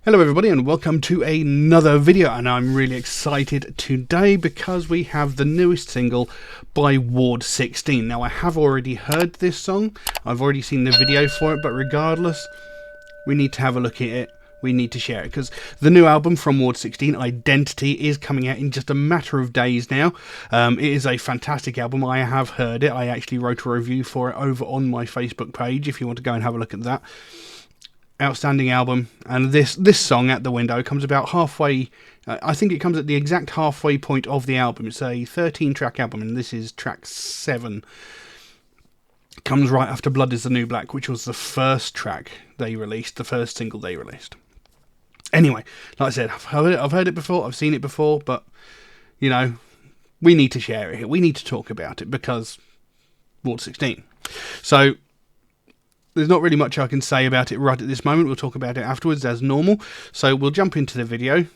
Hello everybody and welcome to another video, and I'm really excited today because we have the newest single by Ward 16. Now I have already heard this song, I've already seen the video for it, but regardless, we need to have a look at it, we need to share it, because the new album from Ward 16, Identity, is coming out in just a matter of days now. It is a fantastic album, I have heard it, I actually wrote a review for it over on my Facebook page if you want to go and have a look at that. Outstanding album, and this song, At the Window, comes about halfway. I think it comes at the exact halfway point of the album. It's a 13-track album, and this is track 7. Comes right after Blood is the New Black, which was the first track they released, the first single they released. Anyway, like I said, I've heard it before, I've seen it before, but, you know, we need to share it. We need to talk about it, because Ward 16. So there's not really much I can say about it right at this moment. We'll talk about it afterwards as normal. So we'll jump into the video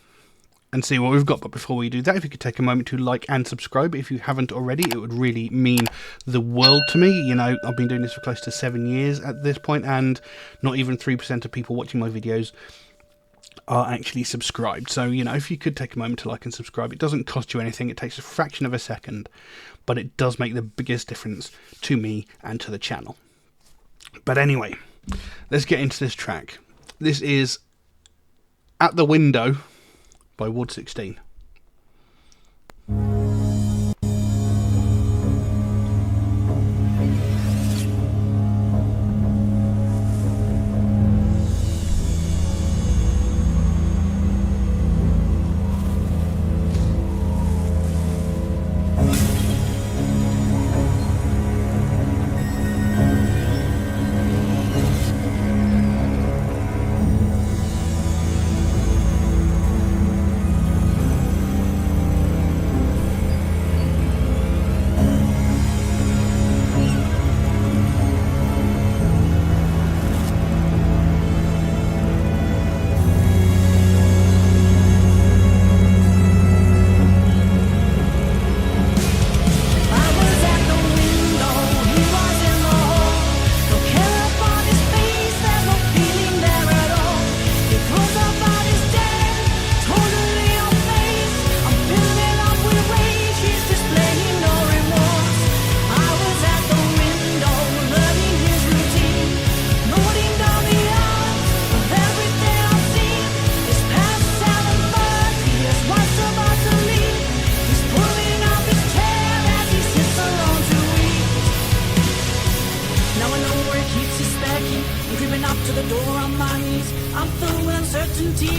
and see what we've got. But before we do that, if you could take a moment to like and subscribe if you haven't already, it would really mean the world to me. You know, I've been doing this for close to 7 years at this point, and not even 3% of people watching my videos are actually subscribed. So, you know, if you could take a moment to like and subscribe, it doesn't cost you anything. It takes a fraction of a second, but it does make the biggest difference to me and to the channel. But anyway, let's get into this track. This is At the Window by Ward 16.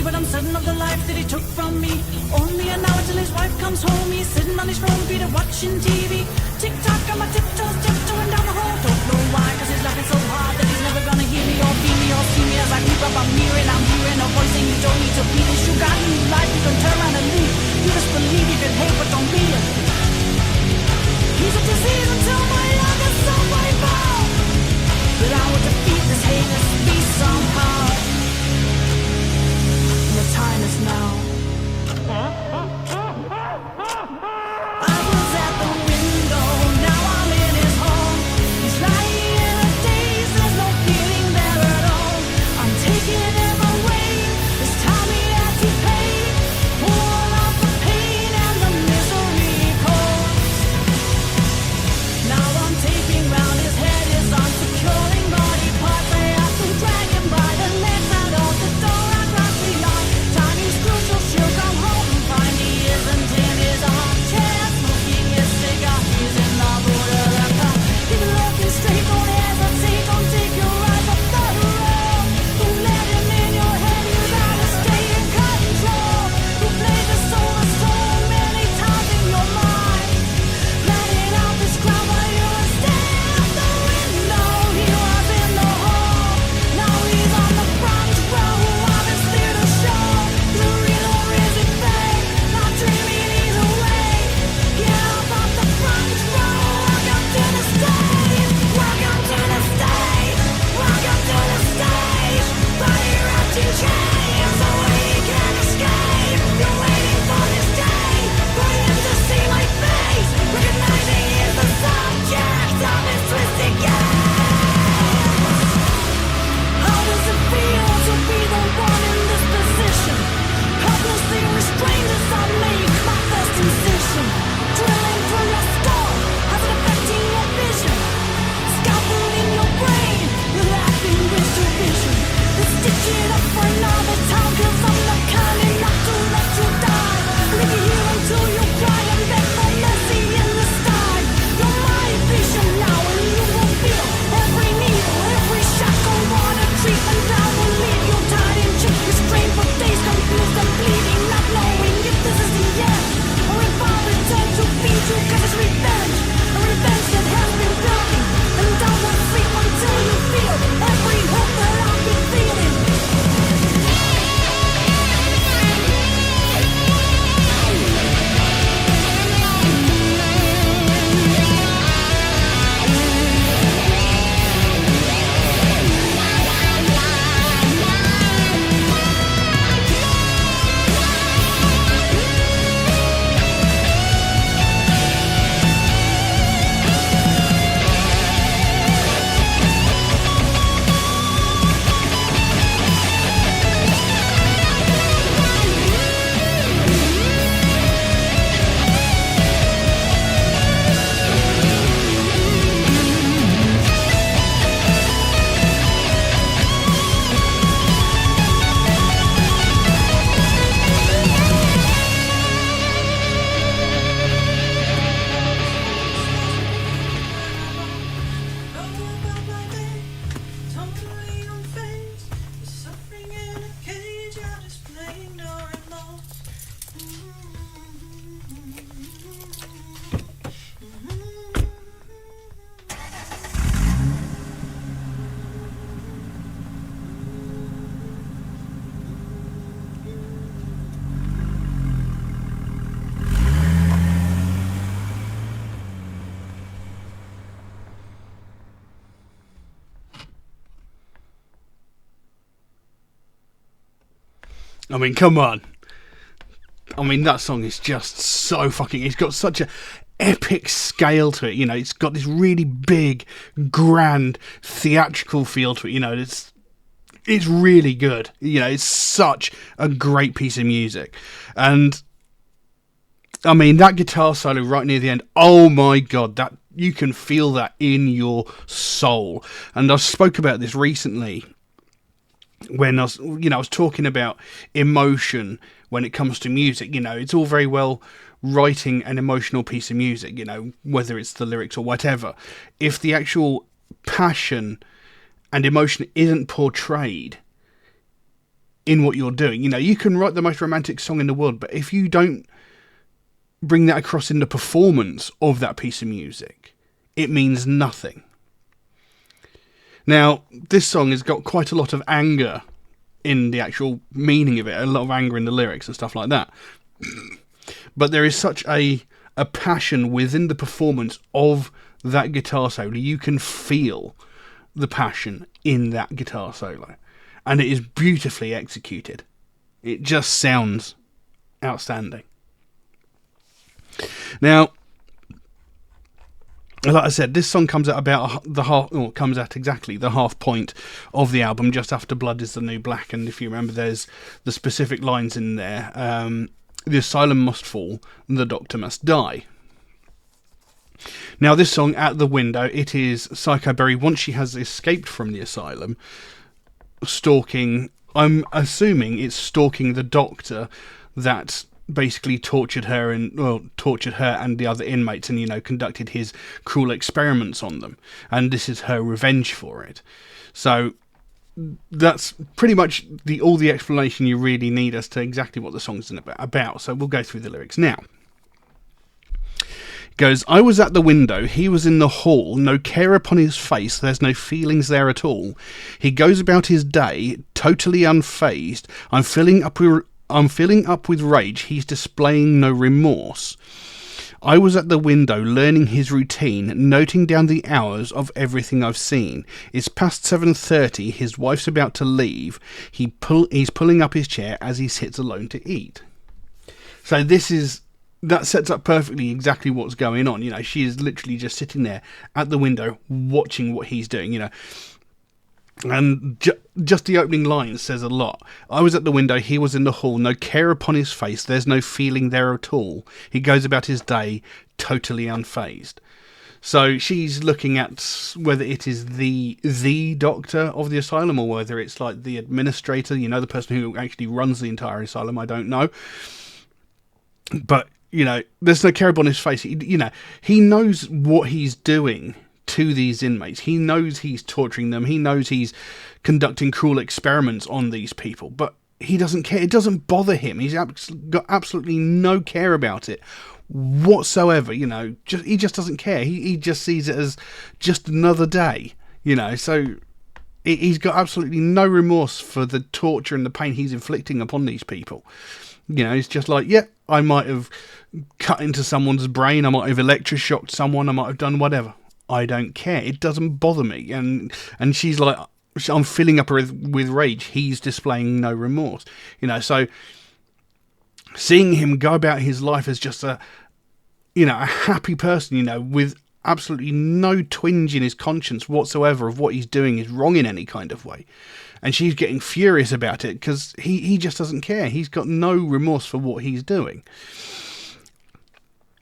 But I'm certain of the life that he took from me. Only an hour till his wife comes home. He's sitting on his throne, Peter, watching TV. Tick-tock on my tiptoes, tiptoeing down the hall. Don't know why, cause he's laughing so hard that he's never gonna hear me or feel me or see me. As I creep up, I'm hearing a voice saying you don't need to be this. You got new life, you can turn around and leave. You just believe you can hate, but don't be it. He's a disease until my youngest son might bow. But I will defeat this heinous beast somehow. The time is now. I was at the window, now I'm in his home. I mean, come on. I mean, that song is just so fucking... It's got such a epic scale to it, you know. It's got this really big, grand, theatrical feel to it, you know. It's really good. You know, it's such a great piece of music. And, I mean, that guitar solo right near the end, oh my God, that you can feel that in your soul. And I spoke about this recently when I was talking about emotion when it comes to music. You know, it's all very well writing an emotional piece of music, you know, whether it's the lyrics or whatever. If the actual passion and emotion isn't portrayed in what you're doing, you know, you can write the most romantic song in the world, but if you don't bring that across in the performance of that piece of music, it means nothing. Now, this song has got quite a lot of anger in the actual meaning of it, a lot of anger in the lyrics and stuff like that. But there is such a passion within the performance of that guitar solo. You can feel the passion in that guitar solo. And it is beautifully executed. It just sounds outstanding. Now, like I said, this song comes at about comes at exactly the half point of the album, just after Blood is the New Black. And if you remember, there's the specific lines in there. The asylum must fall, the doctor must die. Now, this song, At the Window, it is Psycho Berry, once she has escaped from the asylum, stalking, I'm assuming it's stalking the doctor that basically tortured her and the other inmates, and, you know, conducted his cruel experiments on them, and this is her revenge for it. So that's pretty much all the explanation you really need as to exactly what the song's about. So we'll go through the lyrics now. It goes, I was at the window, he was in the hall, no care upon his face, there's no feelings there at all. He goes about his day, totally unfazed. I'm filling up with rage, he's displaying no remorse. I was at the window, learning his routine, noting down the hours of everything I've seen. It's past 7:30, his wife's about to leave. He's pulling up his chair as he sits alone to eat. So that sets up perfectly exactly what's going on. You know, she is literally just sitting there at the window watching what he's doing, you know. And just the opening line says a lot. I was at the window, he was in the hall, no care upon his face, there's no feeling there at all. He goes about his day, totally unfazed. So she's looking at whether it is the doctor of the asylum, or whether it's like the administrator, you know, the person who actually runs the entire asylum, I don't know. But, you know, there's no care upon his face. He knows what he's doing to these inmates. He knows he's torturing them. He knows he's conducting cruel experiments on these people, but he doesn't care. It doesn't bother him. He's got absolutely no care about it whatsoever. You know, he just doesn't care. He just sees it as just another day, you know. So he's got absolutely no remorse for the torture and the pain he's inflicting upon these people. You know, it's just like, yeah, I might have cut into someone's brain, I might have electroshocked someone, I might have done whatever. I don't care. It doesn't bother me. And she's like, I'm filling up with rage. He's displaying no remorse. You know, so seeing him go about his life as just a happy person, you know, with absolutely no twinge in his conscience whatsoever of what he's doing is wrong in any kind of way. And she's getting furious about it because he just doesn't care. He's got no remorse for what he's doing.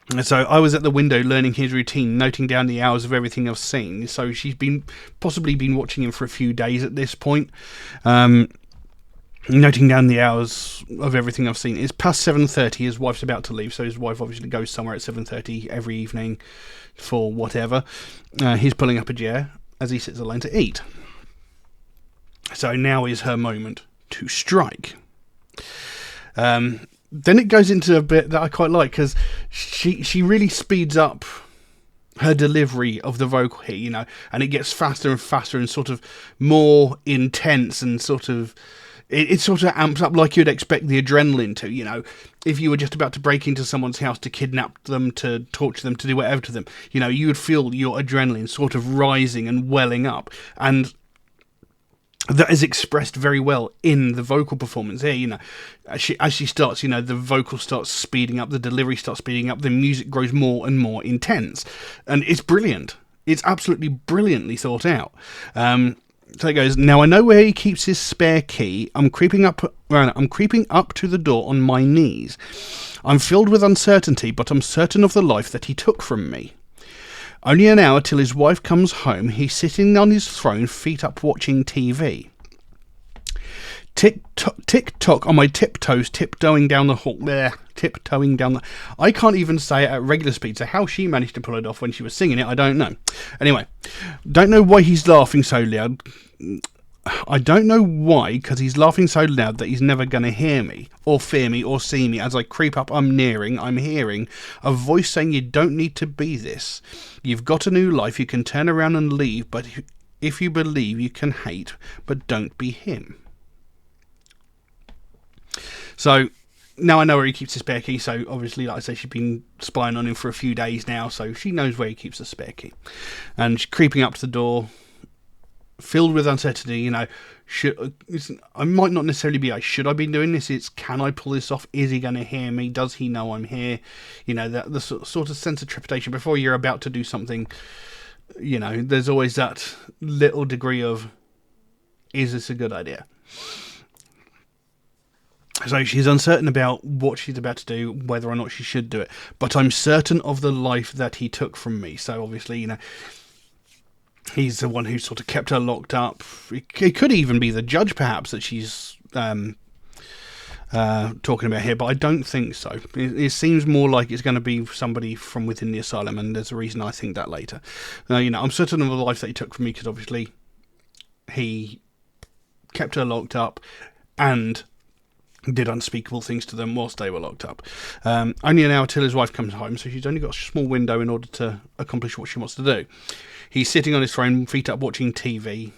And so I was at the window learning his routine, noting down the hours of everything I've seen. So she's possibly been watching him for a few days at this point. Noting down the hours of everything I've seen. It's past 7:30, his wife's about to leave, so his wife obviously goes somewhere at 7:30 every evening for whatever. He's pulling up a chair as he sits alone to eat. So now is her moment to strike. Then it goes into a bit that I quite like, because she really speeds up her delivery of the vocal here, you know, and it gets faster and faster and sort of more intense, and sort of it sort of amps up like you'd expect the adrenaline to, you know, if you were just about to break into someone's house to kidnap them, to torture them, to do whatever to them, you know, you would feel your adrenaline sort of rising and welling up. And that is expressed very well in the vocal performance here. As she starts, the vocal starts speeding up, the delivery starts speeding up, the music grows more and more intense, and it's brilliant. It's absolutely brilliantly thought out. So it goes, now I know where he keeps his spare key. I'm creeping up to the door on my knees. I'm filled with uncertainty, but I'm certain of the life that he took from me. Only an hour till his wife comes home. He's sitting on his throne, feet up, watching TV. Tick-tock on my tiptoes, tiptoeing down the hall. Tiptoeing down the... I can't even say it at regular speed, so how she managed to pull it off when she was singing it, I don't know. Anyway, don't know why he's laughing so loud. I don't know why, because he's laughing so loud that he's never going to hear me, or fear me, or see me. As I creep up, I'm hearing a voice saying, you don't need to be this. You've got a new life, you can turn around and leave, but if you believe, you can hate, but don't be him. So, now I know where he keeps the spare key, so obviously, like I say, she's been spying on him for a few days now, so she knows where he keeps the spare key. And she's creeping up to the door, filled with uncertainty. I might not necessarily be should I be doing this, it's can I pull this off, is he going to hear me, does he know I'm here, the sort of sense of trepidation before you're about to do something. There's always that little degree of, is this a good idea? So she's uncertain about what she's about to do, whether or not she should do it, but I'm certain of the life that he took from me. So obviously, he's the one who sort of kept her locked up. It could even be the judge, perhaps, that she's talking about here, but I don't think so. It seems more like it's going to be somebody from within the asylum, and there's a reason I think that later. I'm certain of the life that he took from me, because obviously he kept her locked up and did unspeakable things to them whilst they were locked up. Only an hour till his wife comes home, so she's only got a small window in order to accomplish what she wants to do. He's sitting on his throne, feet up, watching TV.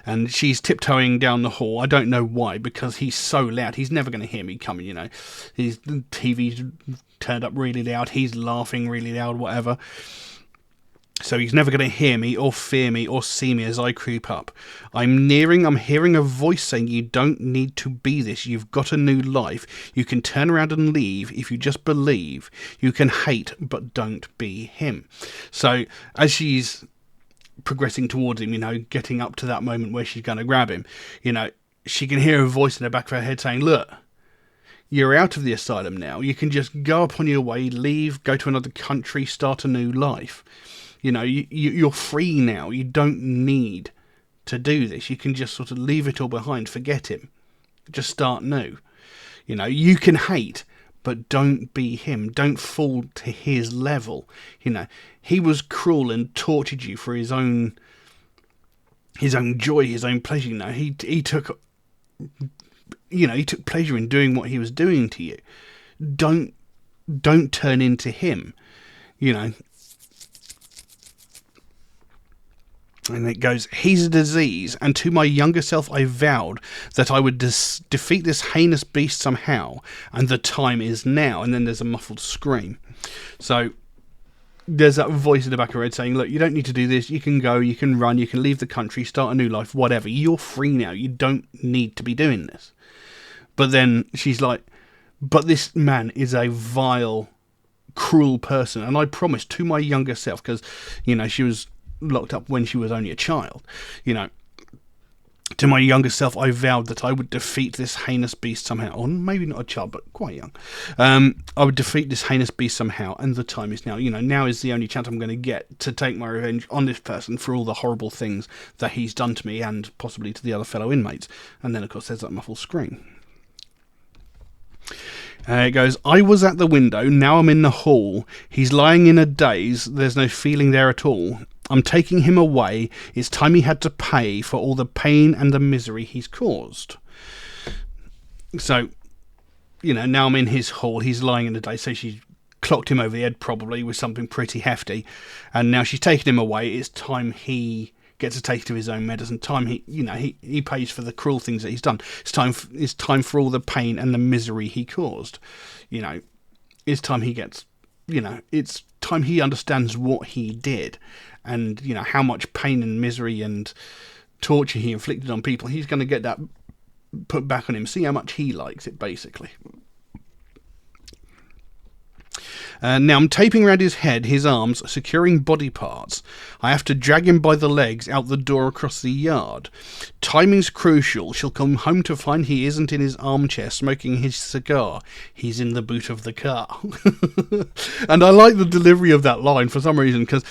And she's tiptoeing down the hall. I don't know why, because he's so loud. He's never going to hear me coming. His TV's turned up really loud. He's laughing really loud, whatever. So he's never going to hear me or fear me or see me as I creep up. I'm hearing a voice saying, you don't need to be this. You've got a new life. You can turn around and leave if you just believe. You can hate, but don't be him. So as she's progressing towards him, getting up to that moment where she's going to grab him, she can hear a voice in the back of her head saying, look, you're out of the asylum now. You can just go upon your way, leave, go to another country, start a new life. You're free now. You don't need to do this. You can just sort of leave it all behind, forget him, just start new. You can hate, but don't be him. Don't fall to his level. He was cruel and tortured you for his own joy, his own pleasure. He took pleasure in doing what he was doing to you. Don't turn into him. And it goes, he's a disease, and to my younger self I vowed that I would defeat this heinous beast somehow, and the time is now. And then there's a muffled scream. So there's that voice in the back of her head saying, look, you don't need to do this. You can go, you can run, you can leave the country, start a new life, whatever. You're free now. You don't need to be doing this. But then she's like, but this man is a vile, cruel person. And I promised to my younger self, because, she was locked up when she was only a child, to my younger self I vowed that I would defeat this heinous beast somehow, or maybe not a child but quite young. I would defeat this heinous beast somehow, and the time is now. Now is the only chance I'm going to get to take my revenge on this person for all the horrible things that he's done to me and possibly to the other fellow inmates. And then of course there's that muffled scream. It goes, I was at the window, now I'm in the hall. He's lying in a daze, there's no feeling there at all. I'm taking him away. It's time he had to pay for all the pain and the misery he's caused. So, now I'm in his hall. He's lying in the daze. So she clocked him over the head probably with something pretty hefty. And now she's taken him away. It's time he gets a taste of his own medicine. Time he pays for the cruel things that he's done. It's time for all the pain and the misery he caused. It's time he gets, it's time he understands what he did. And how much pain and misery and torture he inflicted on people, he's going to get that put back on him. See how much he likes it, basically. Now I'm taping around his head, his arms, securing body parts. I have to drag him by the legs out the door across the yard. Timing's crucial. She'll come home to find he isn't in his armchair smoking his cigar. He's in the boot of the car. And I like the delivery of that line for some reason, because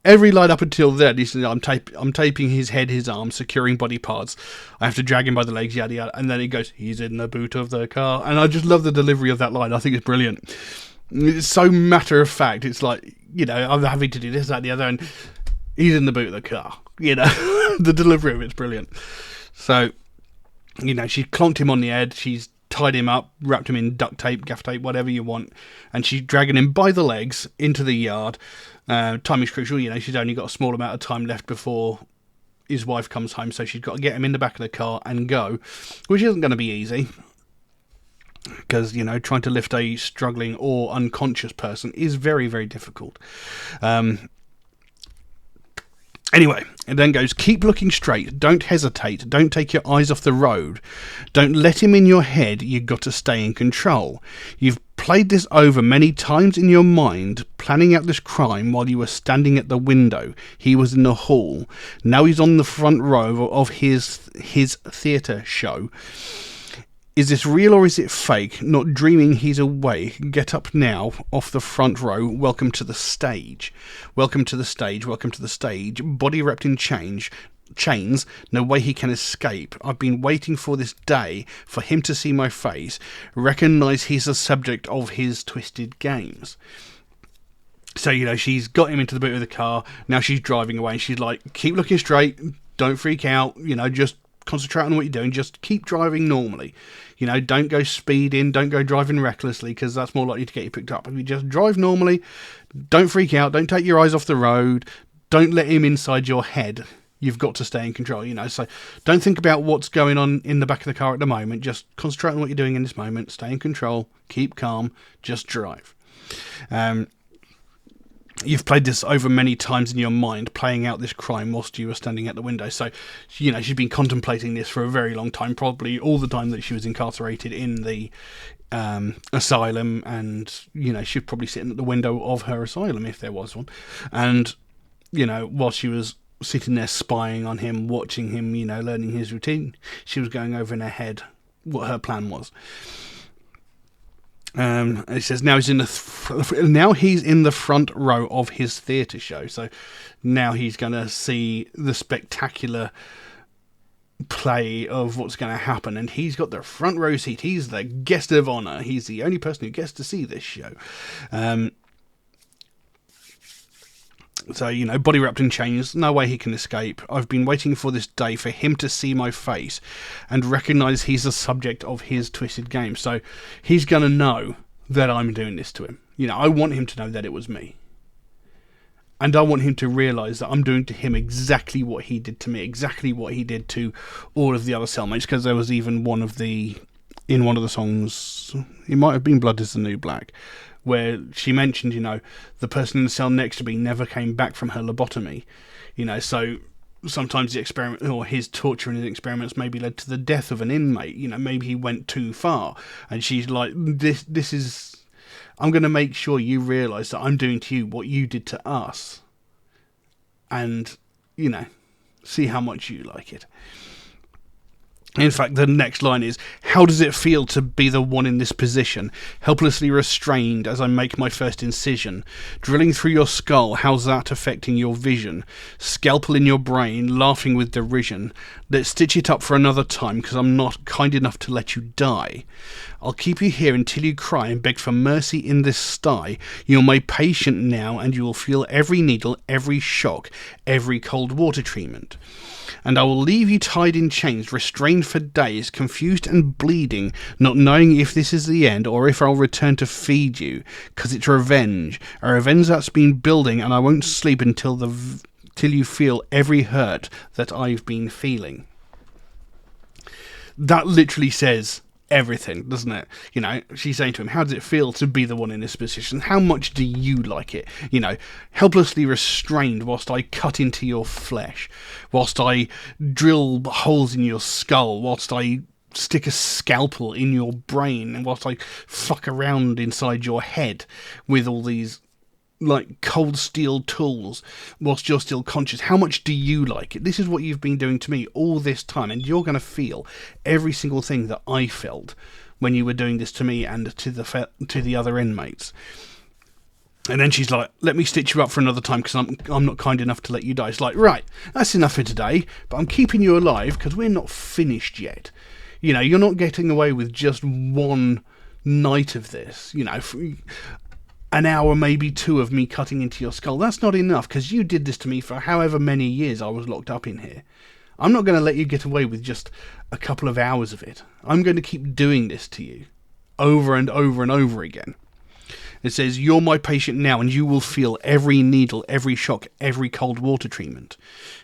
every line up until then, he says, I'm taping his head, his arms, securing body parts. I have to drag him by the legs, yada yada. And then he goes, he's in the boot of the car. And I just love the delivery of that line. I think it's brilliant. It's so matter of fact. It's like, I'm having to do this, that, and the other, and he's in the boot of the car. The delivery of it's brilliant. So, she clonked him on the head. She's tied him up, wrapped him in duct tape, gaff tape, whatever you want. And she's dragging him by the legs into the yard. Time is crucial. She's only got a small amount of time left before his wife comes home, so she's got to get him in the back of the car and go, which isn't going to be easy, because trying to lift a struggling or unconscious person is very, very difficult. Anyway, it then goes, keep looking straight, don't hesitate, don't take your eyes off the road, don't let him in your head, you've got to stay in control. You've played this over many times in your mind, planning out this crime while you were standing at the window. He was in the hall, now he's on the front row of his theatre show. Is this real or is it fake? Not dreaming he's away. Get up now, off the front row. Welcome to the stage. Welcome to the stage. Welcome to the stage. Body wrapped in chains. No way he can escape. I've been waiting for this day, for him to see my face. Recognise he's the subject of his twisted games. So, she's got him into the boot of the car. Now she's driving away. And she's like, keep looking straight. Don't freak out. Just concentrate on what you're doing. Just keep driving normally. Don't go speeding, don't go driving recklessly, because that's more likely to get you picked up. If you just drive normally, don't freak out, don't take your eyes off the road, don't let him inside your head. You've got to stay in control, so don't think about what's going on in the back of the car at the moment. Just concentrate on what you're doing in this moment, stay in control, keep calm, just drive. You've played this over many times in your mind, playing out this crime whilst you were standing at the window. So, she's been contemplating this for a very long time, probably all the time that she was incarcerated in the asylum. And, she was probably sitting at the window of her asylum, if there was one. And, while she was sitting there spying on him, watching him, learning his routine, she was going over in her head what her plan was. It says now he's in the front row of his theatre show. So now he's going to see the spectacular play of what's going to happen, and he's got the front row seat. He's the guest of honour. He's the only person who gets to see this show. So, body wrapped in chains, no way he can escape. I've been waiting for this day for him to see my face and recognise he's the subject of his twisted game. So he's going to know that I'm doing this to him. I want him to know that it was me. And I want him to realise that I'm doing to him exactly what he did to me, exactly what he did to all of the other cellmates, because there was even in one of the songs, it might have been Blood is the New Black, where she mentioned, the person in the cell next to me never came back from her lobotomy. So sometimes the experiment, or his torture and his experiments, maybe led to the death of an inmate. Maybe he went too far. And she's like, this is, I'm going to make sure you realise that I'm doing to you what you did to us. And, see how much you like it. In fact, the next line is, how does it feel to be the one in this position, helplessly restrained as I make my first incision? Drilling through your skull, how's that affecting your vision? Scalpel in your brain, laughing with derision. Let's stitch it up for another time, because I'm not kind enough to let you die. I'll keep you here until you cry and beg for mercy in this sty. You're my patient now, and you will feel every needle, every shock, every cold water treatment. And I will leave you tied in chains, restrained for days, confused and bleeding, not knowing if this is the end or if I'll return to feed you, 'cause it's revenge, a revenge that's been building, and I won't sleep until you feel every hurt that I've been feeling. That literally says, everything, doesn't it? You know, she's saying to him, how does it feel to be the one in this position? How much do you like it? You know, helplessly restrained whilst I cut into your flesh, whilst I drill holes in your skull, whilst I stick a scalpel in your brain, and whilst I fuck around inside your head with all these like cold steel tools whilst you're still conscious. How much do you like it? This is what you've been doing to me all this time, and you're going to feel every single thing that I felt when you were doing this to me and to the other inmates. And then she's like, let me stitch you up for another time because I'm not kind enough to let you die. It's like, right, that's enough for today, but I'm keeping you alive because we're not finished yet. You know, you're not getting away with just one night of this. You know, an hour, maybe two of me cutting into your skull. That's not enough, because you did this to me for however many years I was locked up in here. I'm not going to let you get away with just a couple of hours of it. I'm going to keep doing this to you over and over and over again. It says, you're my patient now, and you will feel every needle, every shock, every cold water treatment.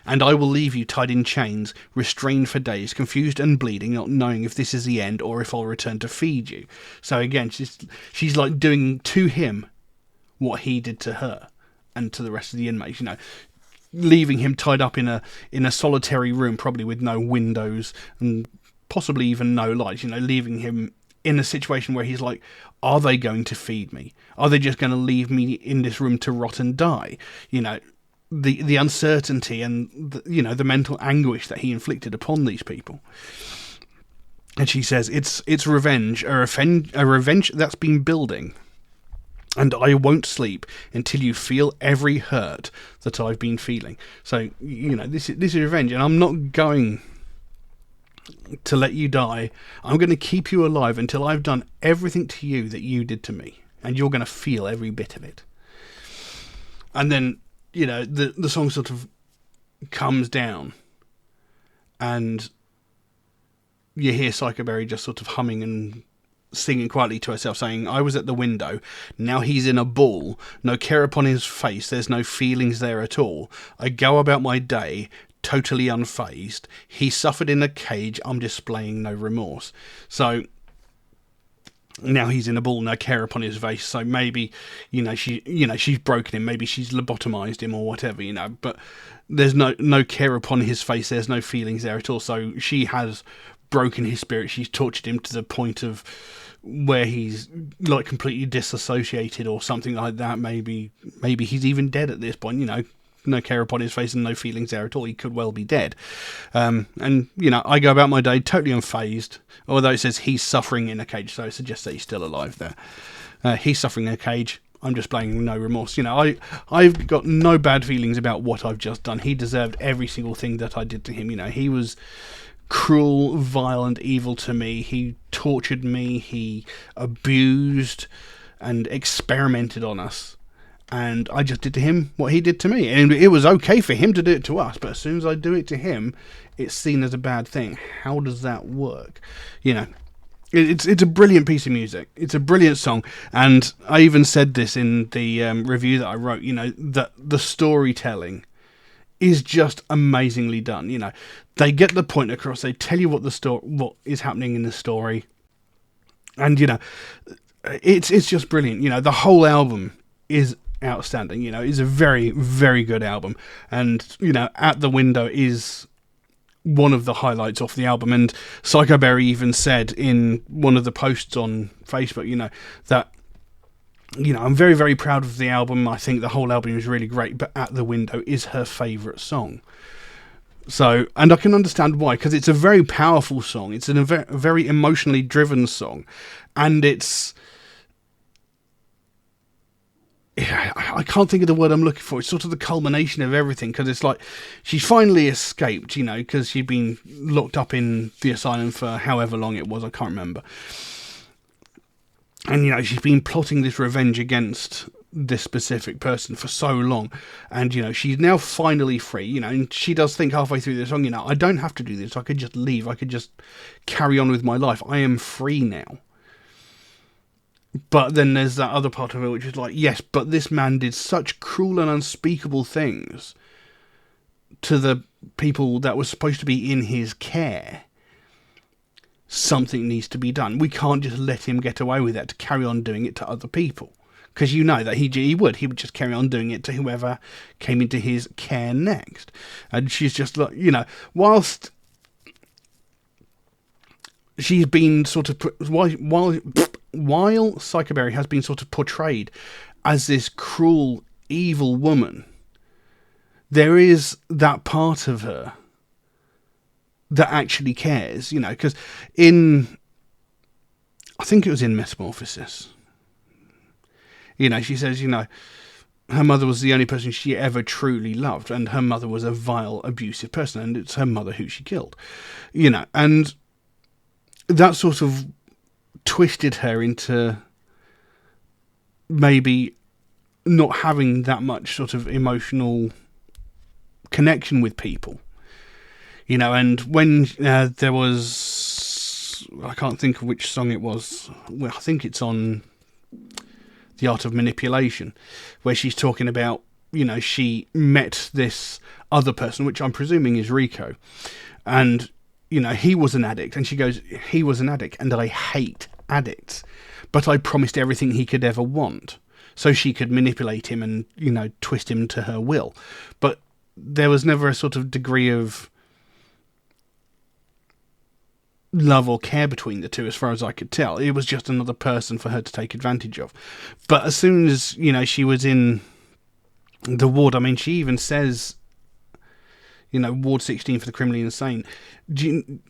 And I will leave you tied in chains, restrained for days, confused and bleeding, not knowing if this is the end or if I'll return to feed you. So again, she's like doing to him what he did to her and to the rest of the inmates, you know, leaving him tied up in a solitary room, probably with no windows and possibly even no lights, you know, leaving him in a situation where he's like, are they going to feed me? Are they just going to leave me in this room to rot and die? You know, the uncertainty and the mental anguish that he inflicted upon these people. And she says, it's revenge, a revenge that's been building. And I won't sleep until you feel every hurt that I've been feeling. So, you know, this is revenge, and I'm not going to let you die. I'm going to keep you alive until I've done everything to you that you did to me, and you're going to feel every bit of it. And then, you know, the song sort of comes down, and you hear Psychoberry just sort of humming and singing quietly to herself, saying, I was at the window, now he's in a ball, no care upon his face, there's no feelings there at all. I go about my day, totally unfazed. He suffered in a cage, I'm displaying no remorse. So now he's in a ball, no care upon his face. So maybe, she's broken him, maybe she's lobotomized him or whatever, but there's no care upon his face, there's no feelings there at all. So she has broken his spirit, she's tortured him to the point of where he's like completely disassociated or something like that. Maybe he's even dead at this point, no care upon his face and no feelings there at all. He could well be dead. And I go about my day totally unfazed, although it says he's suffering in a cage, so it suggests that he's still alive there. He's suffering in a cage, I'm just displaying no remorse. I've got no bad feelings about what I've just done. He deserved every single thing that I did to him. He was cruel, violent, evil to me. He tortured me, he abused and experimented on us, and I just did to him what he did to me. And it was okay for him to do it to us, but as soon as I do it to him, it's seen as a bad thing. How does that work? It's a brilliant piece of music. It's a brilliant song, and I even said this in the review that I wrote, that the storytelling is just amazingly done. They get the point across, they tell you what is happening in the story, and it's just brilliant. The whole album is outstanding. It's a very, very good album, and At the Window is one of the highlights off the album. And Psychoberry even said in one of the posts on Facebook, that I'm very, very proud of the album. I think the whole album is really great, but At the Window is her favourite song. So, and I can understand why, because it's a very powerful song. It's a very emotionally driven song, and I can't think of the word I'm looking for. It's sort of the culmination of everything, because it's like she's finally escaped, because she'd been locked up in the asylum for however long it was, I can't remember. And, she's been plotting this revenge against this specific person for so long. And, she's now finally free, and she does think halfway through the song, I don't have to do this. I could just leave. I could just carry on with my life. I am free now. But then there's that other part of it, which is like, yes, but this man did such cruel and unspeakable things to the people that were supposed to be in his care. something needs to be done. We can't just let him get away with that, to carry on doing it to other people. Because you know that he would just carry on doing it to whoever came into his care next. And she's just like, you know, whilst she's been sort of, while Psychoberry has been sort of portrayed as this cruel, evil woman, there is that part of her that actually cares, you know, because I think it was in Metamorphosis, you know, she says, you know, her mother was the only person she ever truly loved, and her mother was a vile, abusive person, and it's her mother who she killed, you know, and that sort of twisted her into maybe not having that much sort of emotional connection with people, you know. And when there was, I can't think of which song it was, well, I think it's on The Art of Manipulation, where she's talking about, you know, she met this other person, which I'm presuming is Rico, and, you know, he was an addict, and she goes, he was an addict, and I hate addicts, but I promised everything he could ever want, so she could manipulate him and, you know, twist him to her will. But there was never a sort of degree of love or care between the two, as far as I could tell. It was just another person for her to take advantage of. But as soon as, you know, she was in the ward, I mean, she even says, you know, Ward 16 for the criminally insane.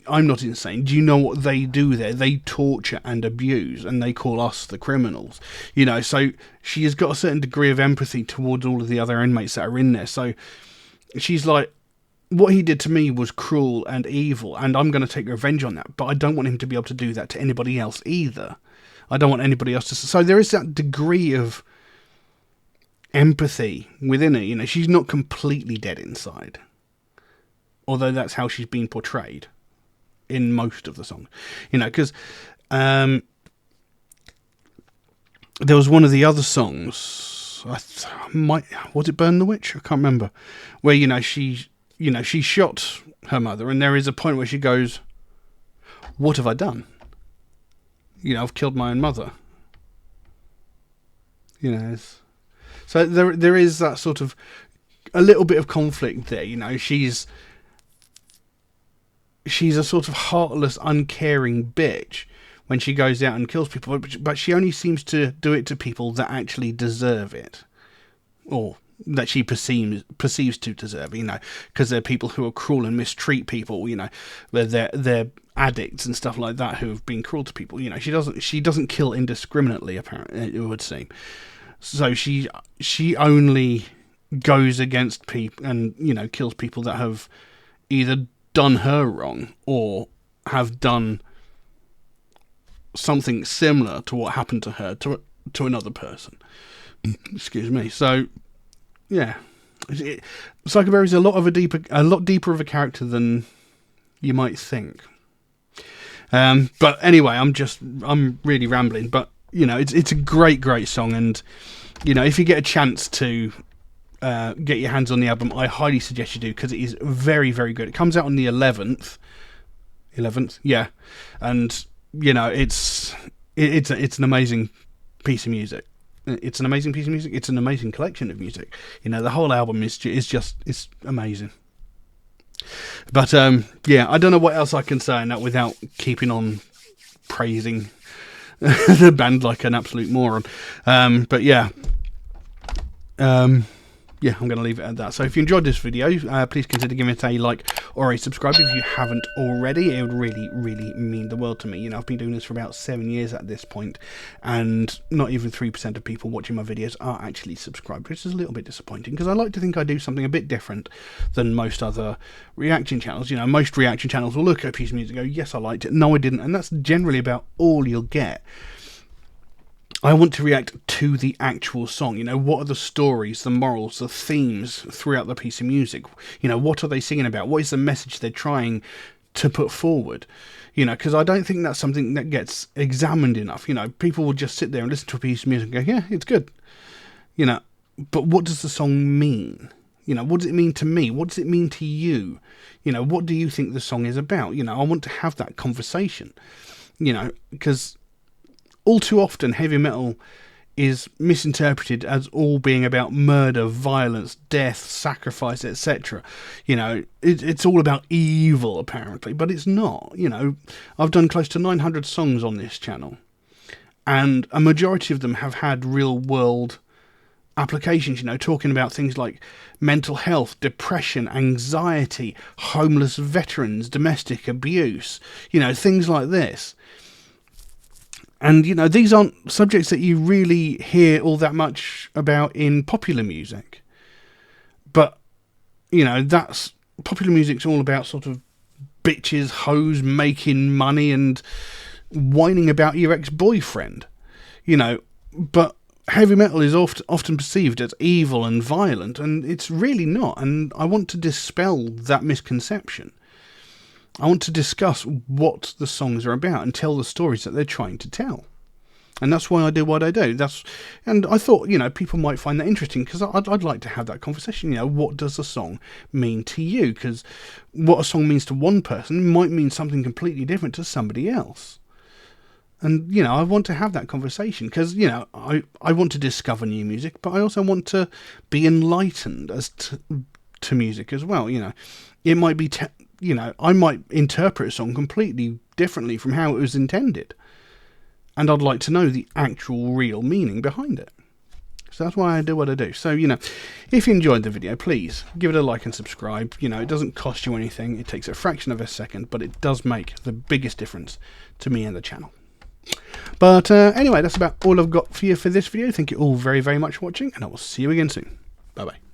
I'm not insane. Do you know what they do there? They torture and abuse, and they call us the criminals. You know, so she has got a certain degree of empathy towards all of the other inmates that are in there. So she's like, what he did to me was cruel and evil, and I'm going to take revenge on that. But I don't want him to be able to do that to anybody else either. I don't want anybody else to... So there is that degree of empathy within her. You know, she's not completely dead inside, although that's how she's been portrayed in most of the songs. You know, because there was one of the other songs, was it Burn the Witch? I can't remember. Where, you know, she shot her mother, and there is a point where she goes, what have I done? You know, I've killed my own mother. You know, so there is that sort of a little bit of conflict there. You know, she's a sort of heartless, uncaring bitch when she goes out and kills people, but she only seems to do it to people that actually deserve it, or that she perceives to deserve, you know, because they're people who are cruel and mistreat people, you know, they're addicts and stuff like that who have been cruel to people. You know, she doesn't kill indiscriminately, apparently, it would seem. So she only goes against people and, you know, kills people that have either done her wrong or have done something similar to what happened to her to another person. Excuse me. So yeah, Psychoberry's a lot deeper of a character than you might think. But anyway, I'm really rambling. But you know, it's a great song, and you know, if you get a chance to get your hands on the album, I highly suggest you do, because it is very, very good. It comes out on the 11th, yeah, and you know, it's an amazing piece of music. It's an amazing piece of music. It's an amazing collection of music. You know, the whole album is amazing. But yeah, I don't know what else I can say on that without keeping on praising the band like an absolute moron. But yeah. Yeah, I'm going to leave it at that. So if you enjoyed this video, please consider giving it a like or a subscribe if you haven't already. It would really, really mean the world to me. You know, I've been doing this for about 7 years at this point, and not even 3% of people watching my videos are actually subscribed, which is a little bit disappointing, because I like to think I do something a bit different than most other reaction channels. You know, most reaction channels will look at a piece of music and go, yes, I liked it, no, I didn't, and that's generally about all you'll get. I want to react to the actual song. You know, what are the stories, the morals, the themes throughout the piece of music? You know, what are they singing about? What is the message they're trying to put forward? You know, because I don't think that's something that gets examined enough. You know, people will just sit there and listen to a piece of music and go, yeah, it's good. You know, but what does the song mean? You know, what does it mean to me? What does it mean to you? You know, what do you think the song is about? You know, I want to have that conversation, you know, because all too often heavy metal is misinterpreted as all being about murder, violence, death, sacrifice, etc. You know, it's all about evil, apparently, but it's not. You know, I've done close to 900 songs on this channel, and a majority of them have had real-world applications, you know, talking about things like mental health, depression, anxiety, homeless veterans, domestic abuse, you know, things like this. And, you know, these aren't subjects that you really hear all that much about in popular music. But, you know, that's... popular music's all about sort of bitches, hoes, making money and whining about your ex-boyfriend. You know, but heavy metal is often perceived as evil and violent, and it's really not. And I want to dispel that misconception. I want to discuss what the songs are about and tell the stories that they're trying to tell. And that's why I do what I do. And I thought, you know, people might find that interesting, because I'd like to have that conversation. You know, what does a song mean to you? Because what a song means to one person might mean something completely different to somebody else. And, you know, I want to have that conversation because, you know, I want to discover new music, but I also want to be enlightened as to music as well. You know, it might be... you know, I might interpret a song completely differently from how it was intended. And I'd like to know the actual real meaning behind it. So that's why I do what I do. So, you know, if you enjoyed the video, please give it a like and subscribe. You know, it doesn't cost you anything. It takes a fraction of a second, but it does make the biggest difference to me and the channel. But anyway, that's about all I've got for you for this video. Thank you all very, very much for watching, and I will see you again soon. Bye-bye.